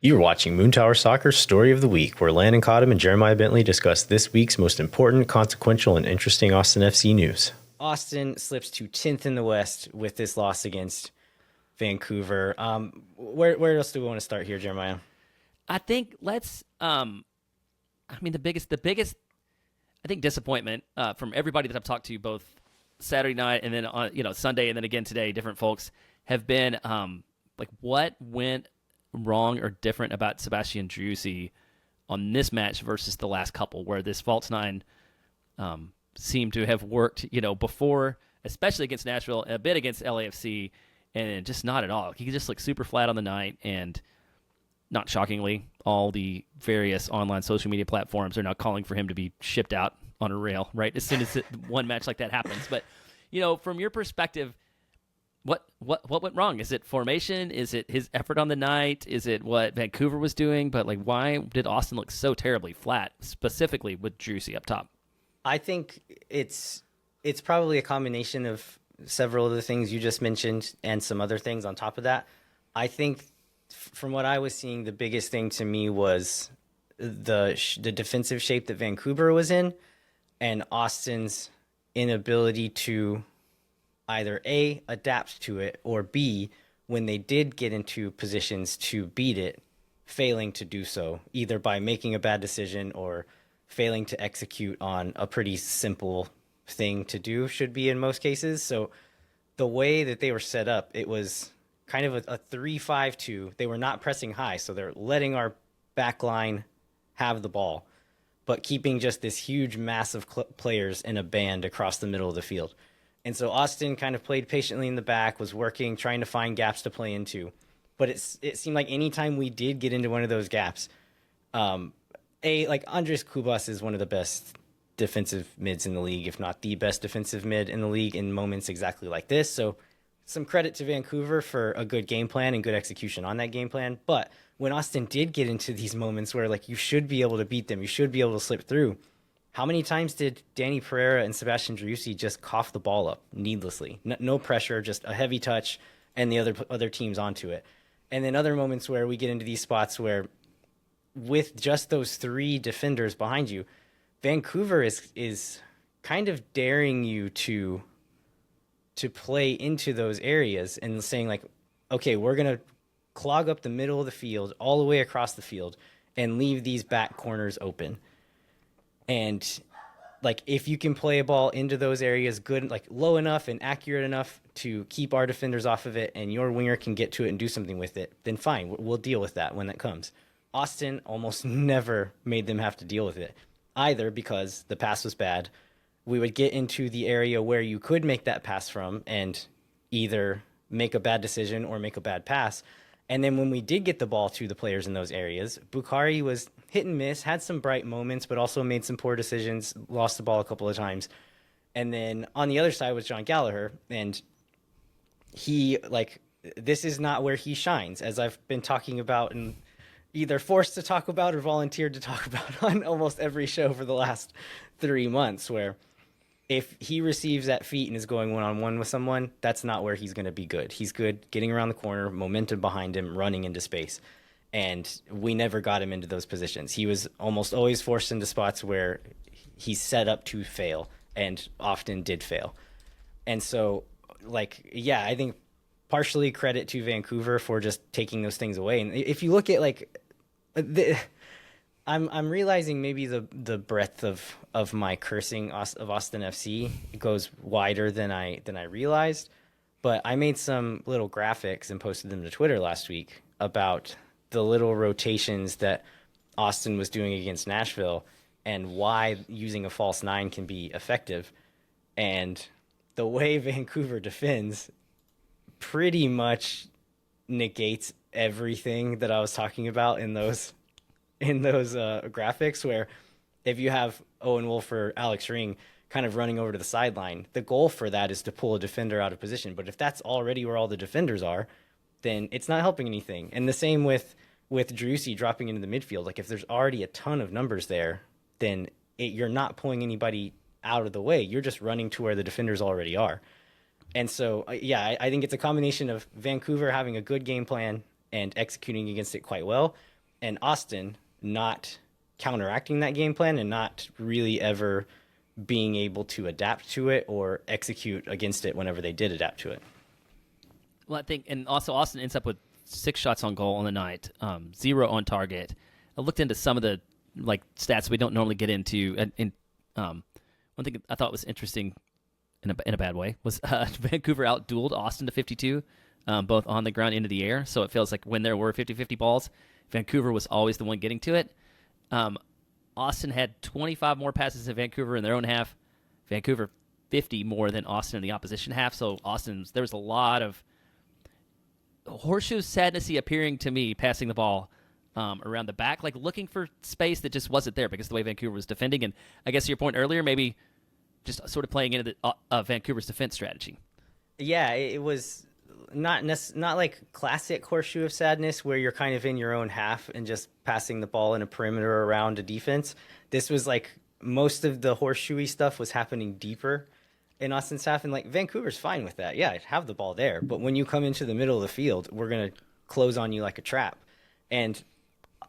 You're watching Moontower Soccer's Story of the Week, where Landon Cottam and Jeremiah Bentley discuss this week's most important, consequential, and interesting Austin FC news. Austin slips to 10th in the West with this loss against Vancouver. Where else do we want to start here, Jeremiah? I think let's. The biggest, I think, disappointment from everybody that I've talked to, both Saturday night and then on Sunday and then again today, different folks have been like, what went wrong or different about Sebastian Driussi on this match versus the last couple, where this false nine seemed to have worked, before, especially against Nashville, a bit against LAFC, and just not at all. He just looked super flat on the night, and not shockingly, all the various online social media platforms are now calling for him to be shipped out on a rail, right? As soon as one match like that happens. But, from your perspective, what went wrong? Is it formation? Is it his effort on the night? Is it what Vancouver was doing? But, why did Austin look so terribly flat, specifically with Driussi up top? I think it's probably a combination of several of the things you just mentioned and some other things on top of that. I think from what I was seeing, the biggest thing to me was the defensive shape that Vancouver was in, and Austin's inability to either A, adapt to it, or B, when they did get into positions to beat it, failing to do so, either by making a bad decision or failing to execute on a pretty simple thing to do, should be in most cases. So the way that they were set up, it was kind of a 3-5-2. They were not pressing high, so they're letting our back line have the ball, but keeping just this huge mass of players in a band across the middle of the field. And so Austin kind of played patiently in the back, was working, trying to find gaps to play into. But it seemed like anytime we did get into one of those gaps, Andres Kubas is one of the best defensive mids in the league, if not the best defensive mid in the league in moments exactly like this. So some credit to Vancouver for a good game plan and good execution on that game plan. But when Austin did get into these moments where you should be able to beat them, you should be able to slip through, how many times did Danny Pereira and Sebastian Driussi just cough the ball up needlessly? No pressure, just a heavy touch and the other teams onto it. And then other moments where we get into these spots where with just those three defenders behind you, Vancouver is kind of daring you to play into those areas and saying okay, we're going to clog up the middle of the field all the way across the field and leave these back corners open. And if you can play a ball into those areas good, low enough and accurate enough to keep our defenders off of it, and your winger can get to it and do something with it, then fine, we'll deal with that when that comes. Austin almost never made them have to deal with it, either because the pass was bad. We would get into the area where you could make that pass from and either make a bad decision or make a bad pass. And then when we did get the ball to the players in those areas, Bukhari was hit and miss, had some bright moments, but also made some poor decisions, lost the ball a couple of times. And then on the other side was John Gallagher, and he, this is not where he shines, as I've been talking about and either forced to talk about or volunteered to talk about on almost every show for the last 3 months, where if he receives that feet and is going one-on-one with someone, that's not where he's going to be good. He's good getting around the corner, momentum behind him, running into space. And we never got him into those positions. He was almost always forced into spots where he's set up to fail and often did fail. And so, I think partially credit to Vancouver for just taking those things away. And if you look at I'm realizing maybe the breadth of my cursing of Austin FC goes wider than I realized, but I made some little graphics and posted them to Twitter last week about the little rotations that Austin was doing against Nashville and why using a false nine can be effective. And the way Vancouver defends pretty much negates everything that I was talking about in those graphics, where if you have Owen Wolf or Alex Ring kind of running over to the sideline, the goal for that is to pull a defender out of position. But if that's already where all the defenders are, then it's not helping anything. And the same with Driussi dropping into the midfield. If there's already a ton of numbers there, then you're not pulling anybody out of the way. You're just running to where the defenders already are. And so, I think it's a combination of Vancouver having a good game plan and executing against it quite well, and Austin not counteracting that game plan and not really ever being able to adapt to it or execute against it whenever they did adapt to it. Well, I think, and also Austin ends up with 6 shots on goal on the night, 0 on target. I looked into some of the like stats we don't normally get into, and one thing I thought was interesting in a bad way was Vancouver outdueled Austin to 52, both on the ground and into the air. So it feels like when there were 50-50 balls, Vancouver was always the one getting to it. Austin had 25 more passes than Vancouver in their own half. Vancouver 50 more than Austin in the opposition half. So there was a lot of horseshoe sadnessy appearing to me passing the ball around the back, like looking for space that just wasn't there because of the way Vancouver was defending. And I guess to your point earlier, maybe just sort of playing into Vancouver's defense strategy. Yeah, it was not like classic horseshoe of sadness where you're kind of in your own half and just passing the ball in a perimeter around a defense. This was like most of the horseshoey stuff was happening deeper in Austin's half, and like Vancouver's fine with that. Yeah, have the ball there, but when you come into the middle of the field, we're gonna close on you like a trap. And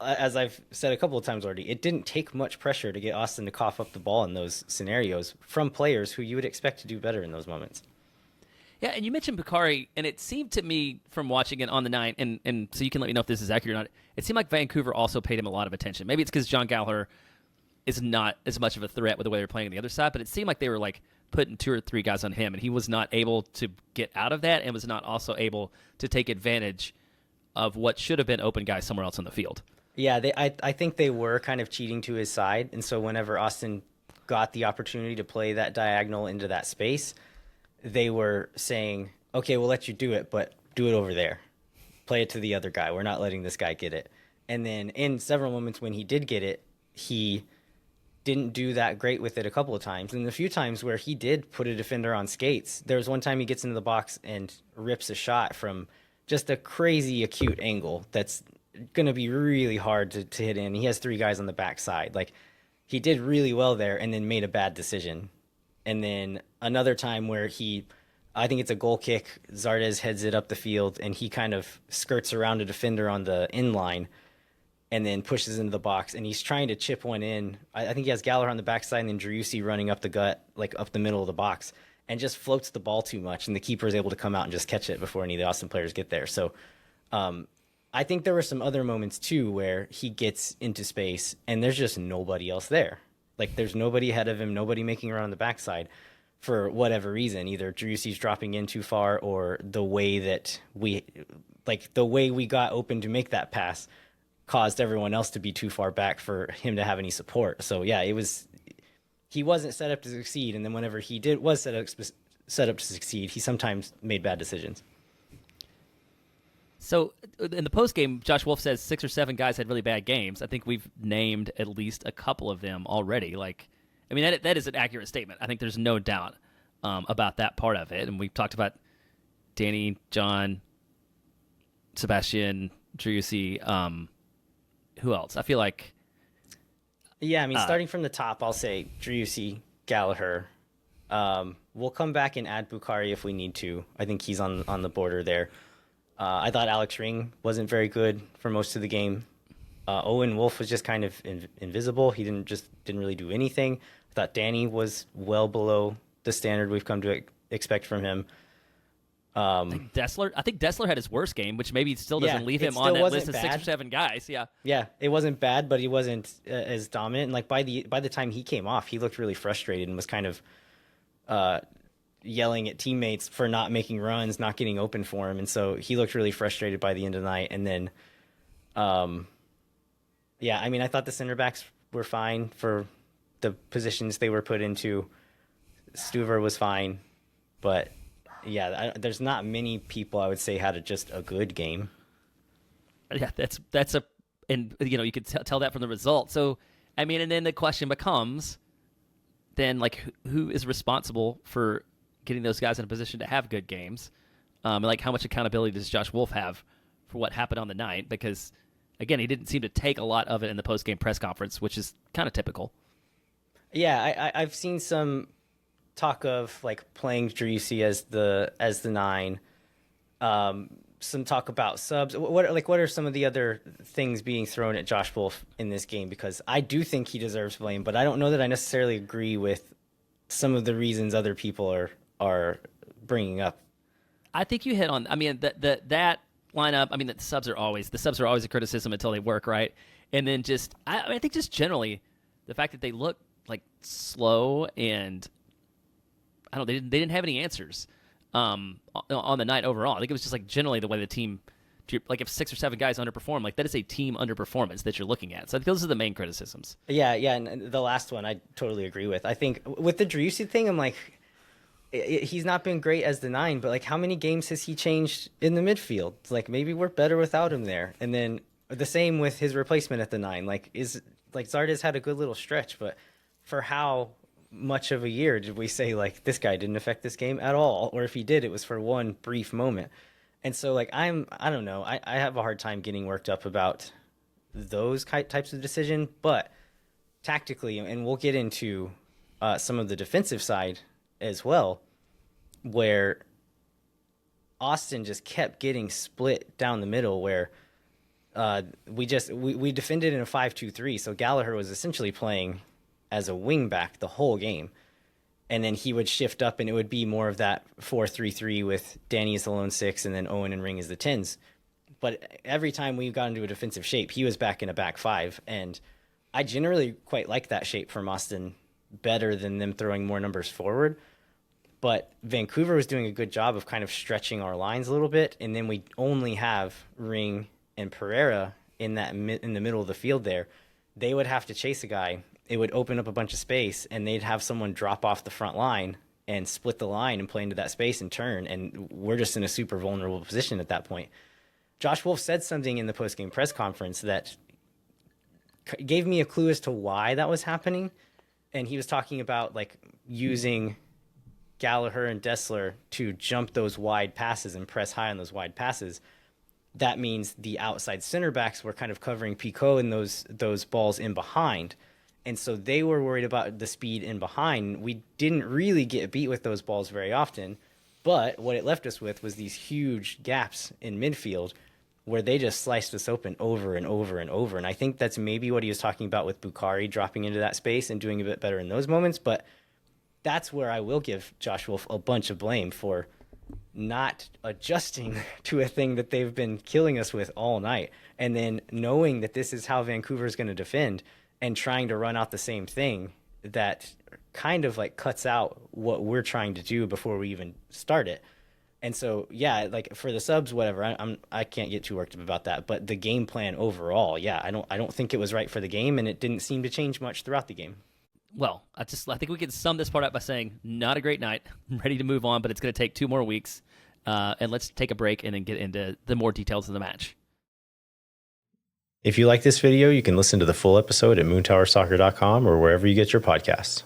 as I've said a couple of times already, it didn't take much pressure to get Austin to cough up the ball in those scenarios from players who you would expect to do better in those moments. Yeah, and you mentioned Bakari, and it seemed to me from watching it on the night, and so you can let me know if this is accurate or not, it seemed like Vancouver also paid him a lot of attention. Maybe it's because John Gallagher is not as much of a threat with the way they're playing on the other side, but it seemed like they were like putting 2 or 3 guys on him, and he was not able to get out of that and was not also able to take advantage of what should have been open guys somewhere else on the field. Yeah, I think they were kind of cheating to his side, and so whenever Austin got the opportunity to play that diagonal into that space, they were saying, okay, we'll let you do it, but do it over there. Play it to the other guy. We're not letting this guy get it. And then in several moments when he did get it, he didn't do that great with it a couple of times. And a few times where he did put a defender on skates, there was one time he gets into the box and rips a shot from just a crazy acute angle that's going to be really hard to hit in. He has 3 guys on the backside. Like, he did really well there and then made a bad decision. And then another time where I think it's a goal kick, Zardes heads it up the field, and he kind of skirts around a defender on the in line and then pushes into the box, and he's trying to chip one in. I think he has Gallagher on the backside and then Driussi running up the gut, like up the middle of the box, and just floats the ball too much, and the keeper is able to come out and just catch it before any of the Austin players get there. So I think there were some other moments, too, where he gets into space, and there's just nobody else there. Like, there's nobody ahead of him, nobody making around the backside for whatever reason. Either Driussi's dropping in too far, or the way we got open to make that pass caused everyone else to be too far back for him to have any support. So yeah, he wasn't set up to succeed, and then whenever he was set up to succeed, he sometimes made bad decisions. So in the post game, Josh Wolf says 6 or 7 guys had really bad games. I think we've named at least a couple of them already. Like, I mean, that is an accurate statement. I think there's no doubt about that part of it. And we've talked about Danny, John, Sebastian, Driussi. Who else? I feel like. Yeah, I mean, starting from the top, I'll say Driussi, Gallagher. We'll come back and add Bukhari if we need to. I think he's on the border there. I thought Alex Ring wasn't very good for most of the game. Owen Wolf was just kind of invisible. He didn't really do anything. I thought Danny was well below the standard we've come to expect from him. I think Dessler had his worst game, which maybe still doesn't leave him on that list of 6 or 7 guys. Yeah, it wasn't bad, but he wasn't as dominant. And like by the time he came off, he looked really frustrated and was kind of yelling at teammates for not making runs, not getting open for him, and so he looked really frustrated by the end of the night. And then, yeah, I mean, I thought the center backs were fine for the positions they were put into. Stuver was fine, but yeah, there's not many people I would say had just a good game. Yeah, and you could tell that from the result. So, I mean, and then the question becomes, then like who is responsible for getting those guys in a position to have good games? Like how much accountability does Josh Wolf have for what happened on the night? Because again, he didn't seem to take a lot of it in the post game press conference, which is kind of typical. Yeah, I've seen some talk of like playing Driussi as the 9. some talk about subs. What are some of the other things being thrown at Josh Wolf in this game? Because I do think he deserves blame, but I don't know that I necessarily agree with some of the reasons other people are bringing up. I think you hit on. I mean, that lineup. I mean, the subs are always a criticism until they work, right? And then just I think just generally the fact that they look like slow and I don't. They didn't have any answers on the night overall. I think it was just like generally the way the team. Like if 6 or 7 guys underperform, like that is a team underperformance that you're looking at. So I think those are the main criticisms. Yeah, and the last one I totally agree with. I think with the Driussi thing, I'm like, he's not been great as the 9, but like how many games has he changed in the midfield? It's like maybe we're better without him there. And then the same with his replacement at the 9. Like Zardes had a good little stretch, but for how much of a year did we say like this guy didn't affect this game at all? Or if he did, it was for one brief moment. And so, like, I don't know. I have a hard time getting worked up about those types of decision, but tactically, and we'll get into some of the defensive side as well, where Austin just kept getting split down the middle, where we defended in a 5-2-3, so Gallagher was essentially playing as a wing back the whole game. And then he would shift up, and it would be more of that 4-3-3 with Danny as the lone 6 and then Owen and Ring as the 10s. But every time we got into a defensive shape, he was back in a back 5. And I generally quite like that shape from Austin better than them throwing more numbers forward. But Vancouver was doing a good job of kind of stretching our lines a little bit. And then we only have Ring and Pereira in the middle of the field there. They would have to chase a guy. It would open up a bunch of space, and they'd have someone drop off the front line and split the line and play into that space and turn, and we're just in a super vulnerable position at that point. Josh Wolf said something in the post-game press conference that gave me a clue as to why that was happening, and he was talking about like using Gallagher and Dessler to jump those wide passes and press high on those wide passes. That means the outside center backs were kind of covering Picot and those balls in behind. And so they were worried about the speed in behind. We didn't really get beat with those balls very often, but what it left us with was these huge gaps in midfield where they just sliced us open over and over and over. And I think that's maybe what he was talking about with Bukhari dropping into that space and doing a bit better in those moments. But that's where I will give Josh Wolf a bunch of blame for not adjusting to a thing that they've been killing us with all night. And then knowing that this is how Vancouver is going to defend and trying to run out the same thing that kind of like cuts out what we're trying to do before we even start it. And so, yeah, like for the subs, whatever, I can't get too worked up about that. But the game plan overall, yeah, I don't think it was right for the game, and it didn't seem to change much throughout the game. Well, I think we can sum this part up by saying not a great night, ready to move on, but it's going to take 2 more weeks. And let's take a break and then get into the more details of the match. If you like this video, you can listen to the full episode at moontowersoccer.com or wherever you get your podcasts.